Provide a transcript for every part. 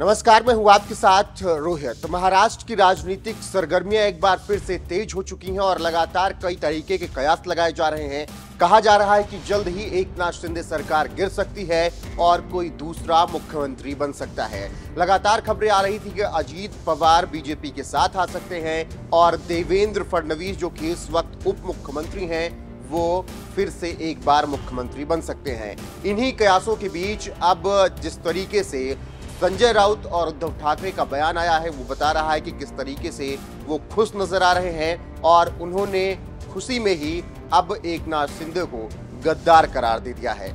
नमस्कार, मैं हूं आपके साथ रोहित। महाराष्ट्र की राजनीतिक सरगर्मियां एक बार फिर से तेज हो चुकी हैं और लगातार कई तरीके के कयास लगाए जा रहे हैं। कहा जा रहा है कि जल्द ही एकनाथ शिंदे सरकार गिर सकती है और कोई दूसरा मुख्यमंत्री बन सकता है। लगातार खबरें आ रही थी कि अजीत पवार बीजेपी के साथ आ सकते हैं और देवेंद्र फडणवीस, जो कि इस वक्त उप मुख्यमंत्री हैं, वो फिर से एक बार मुख्यमंत्री बन सकते हैं। इन्हीं कयासों के बीच अब जिस तरीके से संजय राउत और उद्धव ठाकरे का बयान आया है, वो बता रहा है कि किस तरीके से वो खुश नजर आ रहे हैं और उन्होंने खुशी में ही अब एकनाथ शिंदे को गद्दार करार दे दिया है।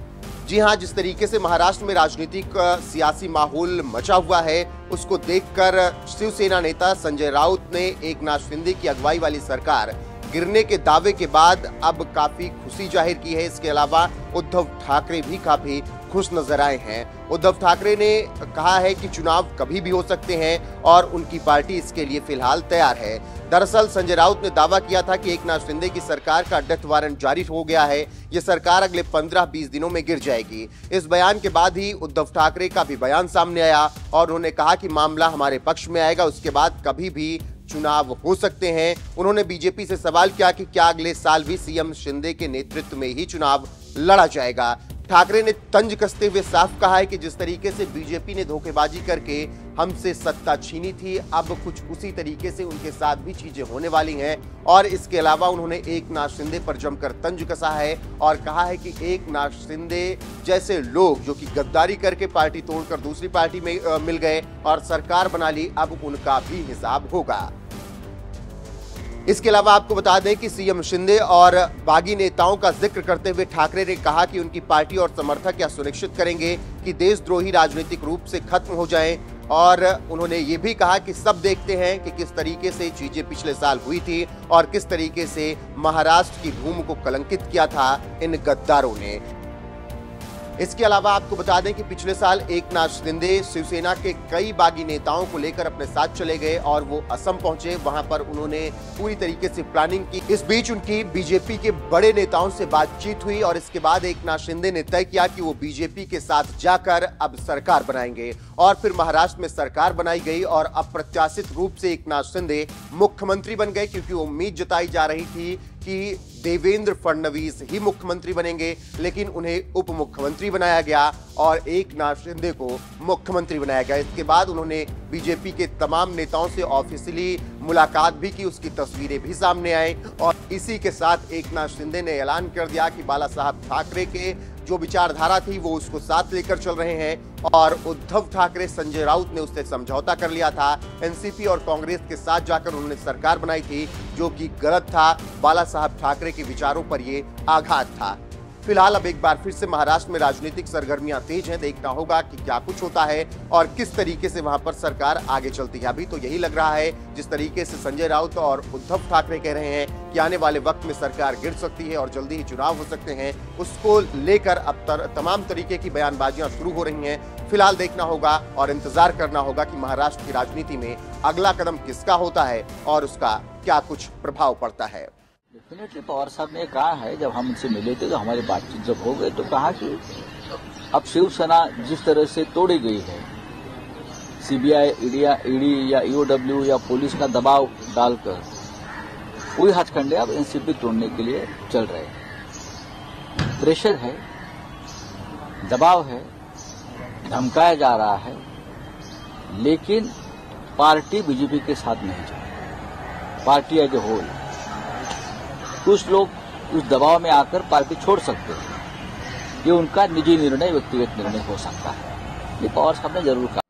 जी हां, जिस तरीके से महाराष्ट्र में राजनीतिक सियासी माहौल मचा हुआ है, उसको देखकर शिवसेना नेता संजय राउत ने एकनाथ शिंदे की अगुवाई वाली सरकार गिरने के दावे के बाद अब काफी खुशी जाहिर की है। इसके अलावा उद्धव ठाकरे भी काफी खुश नजर आए हैं। उद्धव ठाकरे ने कहा है कि चुनाव कभी भी हो सकते हैं और उनकी पार्टी इसके लिए फिलहाल तैयार है। दरअसल संजय राउत ने दावा किया था कि एकनाथ शिंदे की सरकार का डेथ वारंट जारी हो गया है, ये सरकार अगले 15-20 दिनों में गिर जाएगी। इस बयान के बाद ही उद्धव ठाकरे का भी बयान सामने आया और उन्होंने कहा कि मामला हमारे पक्ष में आएगा, उसके बाद कभी भी चुनाव हो सकते हैं। उन्होंने बीजेपी से सवाल किया कि क्या अगले साल भी सीएम शिंदे के नेतृत्व में ही चुनाव लड़ा जाएगा। ठाकरे ने तंज कसते हुए साफ कहा है कि जिस तरीके से बीजेपी ने धोखेबाजी करके हमसे सत्ता छीनी थी, अब कुछ उसी तरीके से उनके साथ भी चीजें होने वाली हैं। और इसके अलावा उन्होंने एकनाथ शिंदे पर जमकर तंज कसा है और कहा है कि एकनाथ शिंदे जैसे लोग जो कि गद्दारी करके पार्टी तोड़कर दूसरी पार्टी में मिल गए और सरकार बना ली, अब उनका भी हिसाब होगा। इसके अलावा आपको बता दें कि सीएम शिंदे और बागी नेताओं का जिक्र करते हुए ठाकरे ने कहा कि उनकी पार्टी और समर्थक यह सुनिश्चित करेंगे कि देशद्रोही राजनीतिक रूप से खत्म हो जाएं। और उन्होंने ये भी कहा कि सब देखते हैं कि किस तरीके से चीजें पिछले साल हुई थी और किस तरीके से महाराष्ट्र की भूमि को कलंकित किया था इन गद्दारों ने। इसके अलावा आपको बता दें कि पिछले साल एकनाथ शिंदे शिवसेना के कई बागी नेताओं को लेकर अपने साथ चले गए और वो असम पहुंचे। वहां पर उन्होंने पूरी तरीके से प्लानिंग की। इस बीच उनकी बीजेपी के बड़े नेताओं से बातचीत हुई और इसके बाद एकनाथ शिंदे ने तय किया कि वो बीजेपी के साथ जाकर अब सरकार बनाएंगे और फिर महाराष्ट्र में सरकार बनाई गई और अप्रत्याशित रूप से एकनाथ शिंदे मुख्यमंत्री बन गए, क्योंकि उम्मीद जताई जा रही थी कि देवेंद्र फडणवीस ही मुख्यमंत्री बनेंगे, लेकिन उन्हें उप मुख्यमंत्री बनाया गया और एकनाथ शिंदे को मुख्यमंत्री बनाया गया। इसके बाद उन्होंने बीजेपी के तमाम नेताओं से ऑफिशियली मुलाकात भी की, उसकी तस्वीरें भी सामने आई और इसी के साथ एकनाथ शिंदे ने ऐलान कर दिया कि बाला साहब ठाकरे के जो विचारधारा थी वो उसको साथ लेकर चल रहे हैं। और उद्धव ठाकरे, संजय राउत ने उससे समझौता कर लिया था। एनसीपी और कांग्रेस के साथ जाकर उन्होंने सरकार बनाई थी, जो कि गलत था। बाला साहब ठाकरे के विचारों पर ये आघात था। फिलहाल अब एक बार फिर से महाराष्ट्र में राजनीतिक सरगर्मियां तेज हैं। देखना होगा कि क्या कुछ होता है और किस तरीके से वहां पर सरकार आगे चलती है। अभी तो यही लग रहा है, जिस तरीके से संजय राउत और उद्धव ठाकरे कह रहे हैं कि आने वाले वक्त में सरकार गिर सकती है और जल्दी ही चुनाव हो सकते हैं, उसको लेकर अब तमाम तरीके की बयानबाजियां शुरू हो रही हैं। फिलहाल देखना होगा और इंतजार करना होगा कि महाराष्ट्र की राजनीति में अगला कदम किसका होता है और उसका क्या कुछ प्रभाव पड़ता है। डेफिनेटली पवार साहब ने कहा है, जब हम उनसे मिले थे तो हमारी बातचीत जब हो गई तो कहा कि अब शिवसेना जिस तरह से तोड़ी गई है, सीबीआई, ईडी या ईओडब्ल्यू या पुलिस का दबाव डालकर कोई हथकंडे अब एनसीपी तोड़ने के लिए चल रहे हैं। प्रेशर है, दबाव है, धमकाया जा रहा है, लेकिन पार्टी बीजेपी के साथ नहीं जा रही। पार्टी एज ए होल, कुछ लोग उस दबाव में आकर पार्टी छोड़ सकते हैं। ये उनका निजी निर्णय, व्यक्तिगत निर्णय हो सकता है। ये पवार साहब ने जरूर कहा।